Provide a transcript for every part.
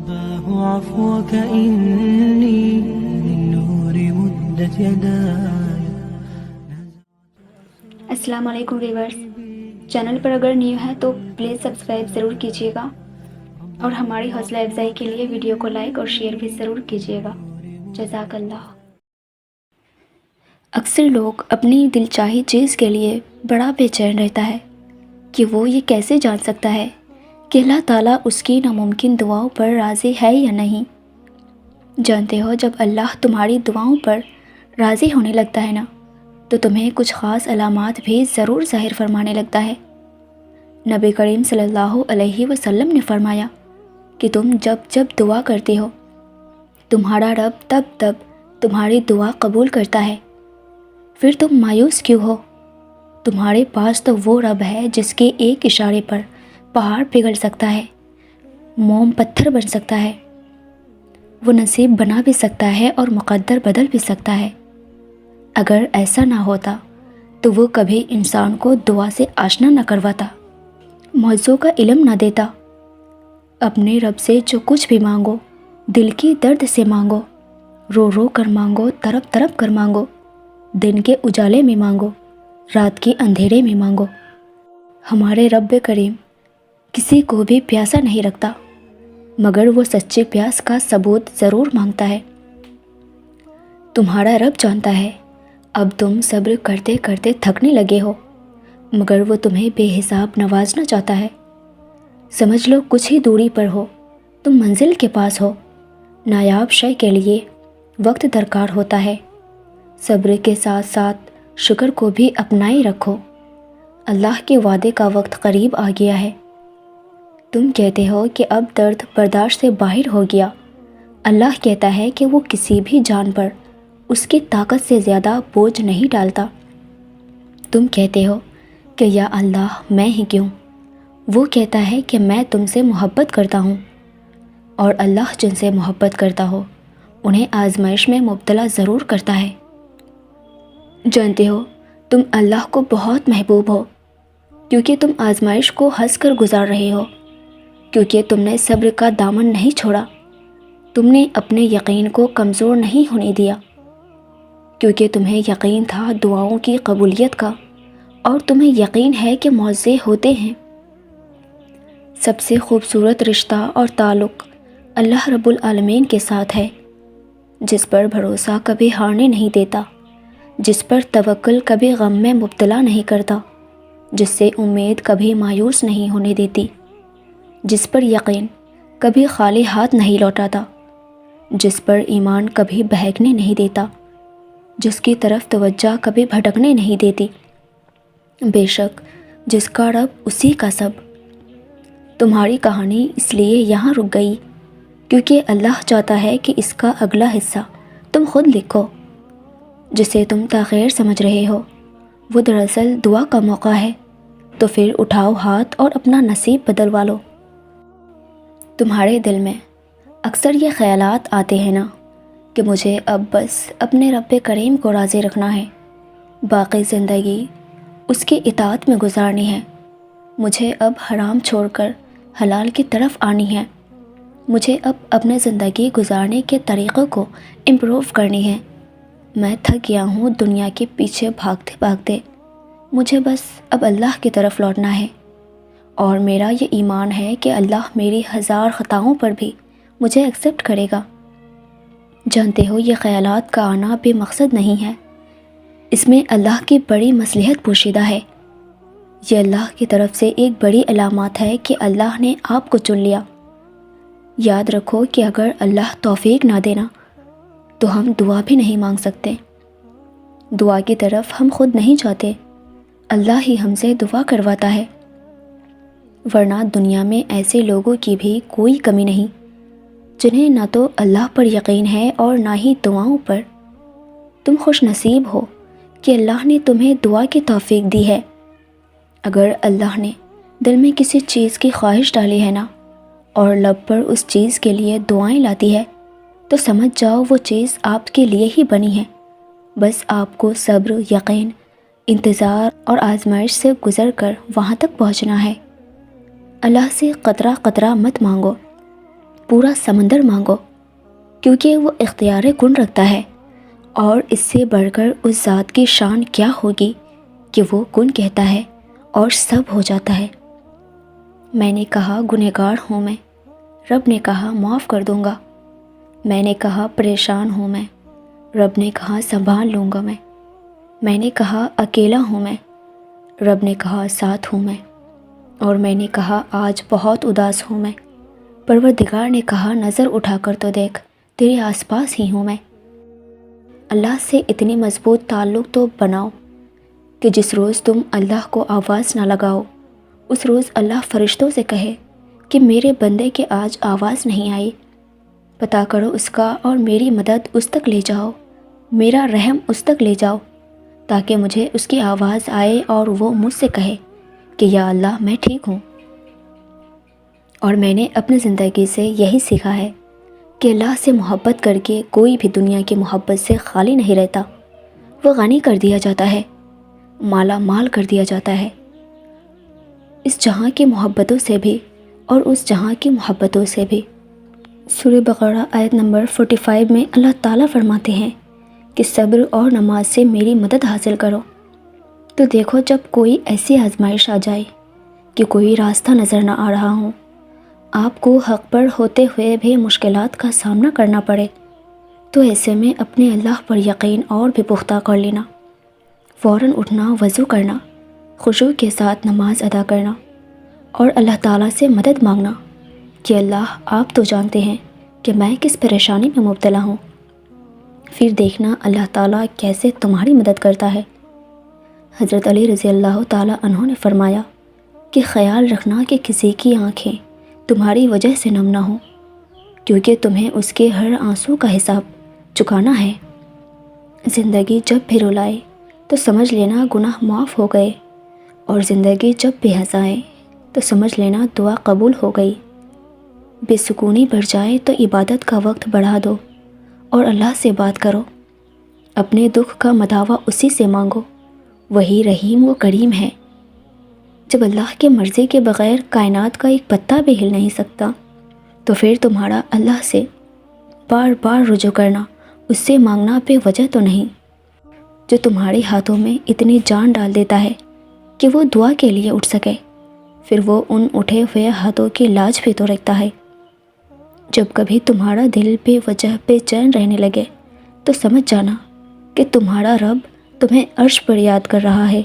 الله عفوك إني للنور مدت يداي. السلام علیکم ویورز، چینل پر اگر نیو ہے تو پلیز سبسکرائب ضرور کیجیے گا اور ہماری حوصلہ افزائی کے لیے ویڈیو کو لائک اور شیئر بھی ضرور کیجیے گا. جزاک اللہ. اکثر لوگ اپنی دل چاہی چیز کے لیے بڑا بے چین رہتا ہے کہ وہ یہ کیسے جان سکتا ہے کہ اللہ تعالیٰ اس کی ناممکن دعاؤں پر راضی ہے یا نہیں. جانتے ہو، جب اللہ تمہاری دعاؤں پر راضی ہونے لگتا ہے نا تو تمہیں کچھ خاص علامات بھی ضرور ظاہر فرمانے لگتا ہے. نبی کریم صلی اللہ علیہ وسلم نے فرمایا کہ تم جب جب دعا کرتے ہو تمہارا رب تب تب تمہاری دعا قبول کرتا ہے. پھر تم مایوس کیوں ہو؟ تمہارے پاس تو وہ رب ہے جس کے ایک اشارے پر پہاڑ پگھل سکتا ہے، موم پتھر بن سکتا ہے، وہ نصیب بنا بھی سکتا ہے اور مقدر بدل بھی سکتا ہے. اگر ایسا نہ ہوتا تو وہ کبھی انسان کو دعا سے آشنا نہ کرواتا، موضوع کا علم نہ دیتا. اپنے رب سے جو کچھ بھی مانگو دل کی درد سے مانگو، رو رو کر مانگو، تڑپ تڑپ کر مانگو، دن کے اجالے میں مانگو، رات کے اندھیرے میں مانگو. ہمارے رب کریم کسی کو بھی پیاسا نہیں رکھتا، مگر وہ سچے پیاس کا ثبوت ضرور مانگتا ہے. تمہارا رب جانتا ہے اب تم صبر کرتے کرتے تھکنے لگے ہو، مگر وہ تمہیں بے حساب نوازنا چاہتا ہے. سمجھ لو کچھ ہی دوری پر ہو، تم منزل کے پاس ہو. نایاب شے کے لیے وقت درکار ہوتا ہے. صبر کے ساتھ ساتھ شکر کو بھی اپنائے رکھو. اللہ کے وعدے کا وقت قریب آ گیا ہے. تم کہتے ہو کہ اب درد برداشت سے باہر ہو گیا. اللہ کہتا ہے کہ وہ کسی بھی جان پر اس کی طاقت سے زیادہ بوجھ نہیں ڈالتا. تم کہتے ہو کہ یا اللہ میں ہی کیوں؟ وہ کہتا ہے کہ میں تم سے محبت کرتا ہوں، اور اللہ جن سے محبت کرتا ہو انہیں آزمائش میں مبتلا ضرور کرتا ہے. جانتے ہو تم اللہ کو بہت محبوب ہو کیونکہ تم آزمائش کو ہنس کر گزار رہے ہو، کیونکہ تم نے صبر کا دامن نہیں چھوڑا، تم نے اپنے یقین کو کمزور نہیں ہونے دیا، کیونکہ تمہیں یقین تھا دعاؤں کی قبولیت کا، اور تمہیں یقین ہے کہ معجزے ہوتے ہیں. سب سے خوبصورت رشتہ اور تعلق اللہ رب العالمین کے ساتھ ہے، جس پر بھروسہ کبھی ہارنے نہیں دیتا، جس پر توکل کبھی غم میں مبتلا نہیں کرتا، جس سے امید کبھی مایوس نہیں ہونے دیتی، جس پر یقین کبھی خالی ہاتھ نہیں لوٹاتا، جس پر ایمان کبھی بہکنے نہیں دیتا، جس کی طرف توجہ کبھی بھٹکنے نہیں دیتی. بے شک جس کا رب اسی کا سب. تمہاری کہانی اس لیے یہاں رک گئی کیونکہ اللہ چاہتا ہے کہ اس کا اگلا حصہ تم خود لکھو. جسے تم تاخیر سمجھ رہے ہو وہ دراصل دعا کا موقع ہے، تو پھر اٹھاؤ ہاتھ اور اپنا نصیب بدلوا لو. تمہارے دل میں اکثر یہ خیالات آتے ہیں نا کہ مجھے اب بس اپنے رب کریم کو راضی رکھنا ہے، باقی زندگی اس کی اطاعت میں گزارنی ہے، مجھے اب حرام چھوڑ کر حلال کی طرف آنی ہے، مجھے اب اپنے زندگی گزارنے کے طریقوں کو امپروو کرنی ہے. میں تھک گیا ہوں دنیا کے پیچھے بھاگتے بھاگتے، مجھے بس اب اللہ کی طرف لوٹنا ہے، اور میرا یہ ایمان ہے کہ اللہ میری 1000 خطاؤں پر بھی مجھے ایکسیپٹ کرے گا. جانتے ہو یہ خیالات کا آنا بے مقصد نہیں ہے، اس میں اللہ کی بڑی مصلحت پوشیدہ ہے. یہ اللہ کی طرف سے ایک بڑی علامات ہے کہ اللہ نے آپ کو چن لیا. یاد رکھو کہ اگر اللہ توفیق نہ دینا تو ہم دعا بھی نہیں مانگ سکتے. دعا کی طرف ہم خود نہیں جاتے، اللہ ہی ہم سے دعا کرواتا ہے. ورنہ دنیا میں ایسے لوگوں کی بھی کوئی کمی نہیں جنہیں نہ تو اللہ پر یقین ہے اور نہ ہی دعاؤں پر. تم خوش نصیب ہو کہ اللہ نے تمہیں دعا کی توفیق دی ہے. اگر اللہ نے دل میں کسی چیز کی خواہش ڈالی ہے نا اور لب پر اس چیز کے لیے دعائیں لاتی ہے تو سمجھ جاؤ وہ چیز آپ کے لیے ہی بنی ہے. بس آپ کو صبر، یقین، انتظار اور آزمائش سے گزر کر وہاں تک پہنچنا ہے. اللہ سے قطرہ قطرہ مت مانگو، پورا سمندر مانگو، کیونکہ وہ اختیار کن رکھتا ہے، اور اس سے بڑھ کر اس ذات کی شان کیا ہوگی کہ وہ کن کہتا ہے اور سب ہو جاتا ہے۔ میں نے کہا گنہگار ہوں میں، رب نے کہا معاف کر دوں گا۔ میں نے کہا پریشان ہوں میں، رب نے کہا سنبھال لوں گا میں نے کہا اکیلا ہوں میں، رب نے کہا ساتھ ہوں میں، اور میں نے کہا آج بہت اداس ہوں میں، پروردگار نے کہا نظر اٹھا کر تو دیکھ، تیرے آس پاس ہی ہوں میں۔ اللہ سے اتنی مضبوط تعلق تو بناؤ کہ جس روز تم اللہ کو آواز نہ لگاؤ، اس روز اللہ فرشتوں سے کہے کہ میرے بندے کے آج آواز نہیں آئی، پتہ کرو اس کا اور میری مدد اس تک لے جاؤ، میرا رحم اس تک لے جاؤ، تاکہ مجھے اس کی آواز آئے اور وہ مجھ سے کہے کہ یا اللہ میں ٹھیک ہوں۔ اور میں نے اپنی زندگی سے یہی سیکھا ہے کہ اللہ سے محبت کر کے کوئی بھی دنیا کی محبت سے خالی نہیں رہتا، وہ غنی کر دیا جاتا ہے، مالا مال کر دیا جاتا ہے، اس جہاں کی محبتوں سے بھی اور اس جہاں کی محبتوں سے بھی۔ سورہ بقرہ آیت نمبر 45 میں اللہ تعالیٰ فرماتے ہیں کہ صبر اور نماز سے میری مدد حاصل کرو۔ تو دیکھو جب کوئی ایسی آزمائش آ جائے کہ کوئی راستہ نظر نہ آ رہا ہو، آپ کو حق پر ہوتے ہوئے بھی مشکلات کا سامنا کرنا پڑے، تو ایسے میں اپنے اللہ پر یقین اور بھی پختہ کر لینا، فوراً اٹھنا، وضو کرنا، خشوع کے ساتھ نماز ادا کرنا اور اللہ تعالیٰ سے مدد مانگنا کہ اللہ آپ تو جانتے ہیں کہ میں کس پریشانی میں مبتلا ہوں، پھر دیکھنا اللہ تعالیٰ کیسے تمہاری مدد کرتا ہے۔ حضرت علی رضی اللہ تعالیٰ عنہ نے فرمایا کہ خیال رکھنا کہ کسی کی آنکھیں تمہاری وجہ سے نم نہ ہوں، کیونکہ تمہیں اس کے ہر آنسو کا حساب چکانا ہے۔ زندگی جب بھی رلائے تو سمجھ لینا گناہ معاف ہو گئے، اور زندگی جب بھی ہنسائے تو سمجھ لینا دعا قبول ہو گئی۔ بے سکونی بڑھ جائے تو عبادت کا وقت بڑھا دو اور اللہ سے بات کرو، اپنے دکھ کا مداوع اسی سے مانگو، وہی رحیم و کریم ہے۔ جب اللہ کی مرضی کے بغیر کائنات کا ایک پتا بھی ہل نہیں سکتا، تو پھر تمہارا اللہ سے بار بار رجوع کرنا، اس سے مانگنا بے وجہ تو نہیں، جو تمہارے ہاتھوں میں اتنی جان ڈال دیتا ہے کہ وہ دعا کے لیے اٹھ سکے، پھر وہ ان اٹھے ہوئے ہاتھوں کی لاج بھی تو رکھتا ہے۔ جب کبھی تمہارا دل بے وجہ بے چین رہنے لگے تو سمجھ جانا کہ تمہارا رب تمہیں عرش پر یاد کر رہا ہے۔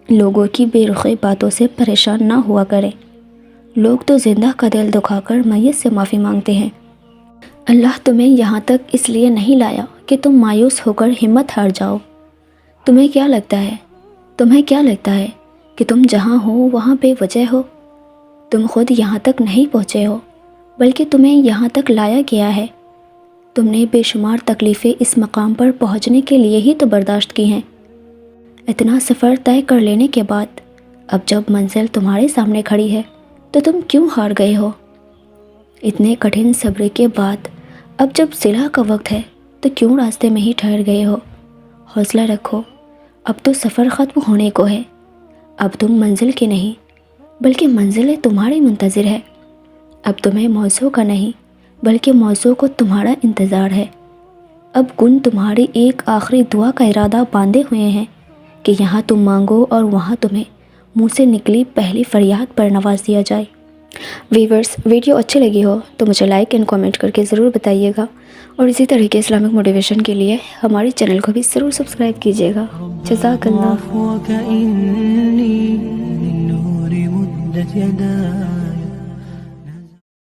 لوگوں کی بے رخی باتوں سے پریشان نہ ہوا کریں، لوگ تو زندہ کا دل دکھا کر میت سے معافی مانگتے ہیں۔ اللہ تمہیں یہاں تک اس لیے نہیں لایا کہ تم مایوس ہو کر ہمت ہار جاؤ۔ تمہیں کیا لگتا ہے کہ تم جہاں ہو وہاں بے وجہ ہو؟ تم خود یہاں تک نہیں پہنچے ہو، بلکہ تمہیں یہاں تک لایا گیا ہے۔ تم نے بے شمار تکلیفیں اس مقام پر پہنچنے کے لیے ہی تو برداشت کی ہیں۔ اتنا سفر طے کر لینے کے بعد اب جب منزل تمہارے سامنے کھڑی ہے تو تم کیوں ہار گئے ہو؟ اتنے کٹھن صبر کے بعد اب جب صلح کا وقت ہے تو کیوں راستے میں ہی ٹھہر گئے ہو؟ حوصلہ رکھو، اب تو سفر ختم ہونے کو ہے۔ اب تم منزل کے نہیں بلکہ منزل تمہاری منتظر ہے۔ اب تمہیں موضوع کا نہیں بلکہ موضوع کو تمہارا انتظار ہے۔ اب گن تمہاری ایک آخری دعا کا ارادہ باندھے ہوئے ہیں کہ یہاں تم مانگو اور وہاں تمہیں منہ سے نکلی پہلی فریاد پر نواز دیا جائے۔ ویورز، ویڈیو اچھی لگی ہو تو مجھے لائک اینڈ کامنٹ کر کے ضرور بتائیے گا، اور اسی طرح کے اسلامک موٹیویشن کے لیے ہمارے چینل کو بھی ضرور سبسکرائب کیجیے گا۔ جزاک اللہ۔